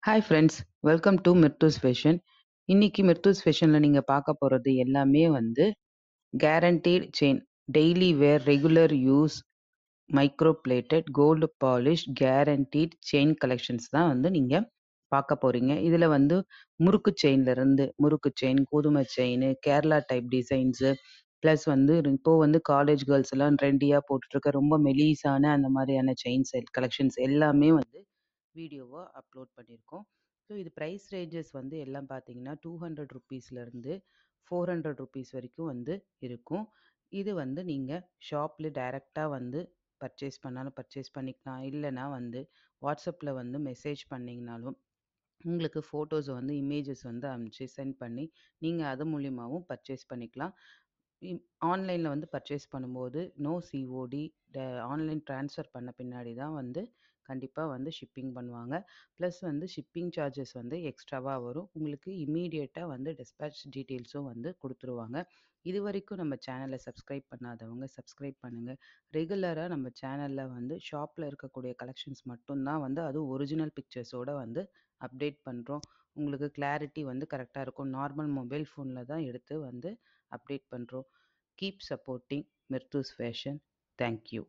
Hi friends, welcome to Mirthus fashion. இன்னைக்கு மிர்தூஸ் ஃபேஷனில் நீங்கள் பார்க்க போகிறது எல்லாமே வந்து guaranteed chain, daily wear, regular use, micro plated, gold polish, guaranteed chain collections தான் வந்து நீங்கள் பார்க்க போகிறீங்க. இதில் வந்து முறுக்கு செயின்லேருந்து முறுக்கு செயின், கோதுமை chain, Kerala type designs, plus வந்து இப்போது வந்து காலேஜ் கேர்ள்ஸ் எல்லாம் ட்ரெண்டியாக போட்டுட்ருக்க ரொம்ப மெலீஸான அந்த மாதிரியான செயின்ஸ் கலெக்ஷன்ஸ் எல்லாமே வந்து வீடியோவா அப்லோட் பண்ணியிருக்கோம். ஸோ இது ப்ரைஸ் ரேஞ்சஸ் வந்து எல்லாம் பார்த்தீங்கன்னா ₹200 ₹400 வரைக்கும் வந்து இருக்கும். இது வந்து நீங்கள் ஷாப்பில் டைரெக்டாக வந்து பர்ச்சேஸ் பண்ணாலும் பர்ச்சேஸ் பண்ணிக்கலாம். இல்லைனா வந்து வாட்ஸ்அப்பில் வந்து மெசேஜ் பண்ணிங்கனாலும் உங்களுக்கு ஃபோட்டோஸ் வந்து இமேஜஸ் வந்து அனுப்பிச்சு சென்ட் பண்ணி நீங்கள் அது மூலியமாகவும் பர்ச்சேஸ் பண்ணிக்கலாம். ஆன்லைனில் வந்து பர்ச்சேஸ் பண்ணும்போது நோ சிஓடி, ஆன்லைன் ட்ரான்ஸ்ஃபர் பண்ண பின்னாடி தான் வந்து கண்டிப்பாக வந்து ஷிப்பிங் பண்ணுவாங்க. ப்ளஸ் வந்து ஷிப்பிங் சார்ஜஸ் வந்து எக்ஸ்ட்ராவாக வரும். உங்களுக்கு இம்மீடியட்டாக வந்து டிஸ்பேட்ச் டீட்டெயில்ஸும் வந்து கொடுத்துருவாங்க. இது வரைக்கும் நம்ம சேனலை சப்ஸ்கிரைப் பண்ணாதவங்க சப்ஸ்கிரைப் பண்ணுங்கள். ரெகுலராக நம்ம சேனலில் வந்து ஷாப்பில் இருக்கக்கூடிய கலெக்ஷன்ஸ் மட்டும்தான் வந்து அதுவும் ஒரிஜினல் பிக்சர்ஸோடு வந்து அப்டேட் பண்ணுறோம். உங்களுக்கு கிளாரிட்டி வந்து கரெக்டாக இருக்கும். நார்மல் மொபைல் ஃபோனில் தான் எடுத்து வந்து அப்டேட் பண்ணுறோம். Keep supporting Mirthus fashion. Thank you.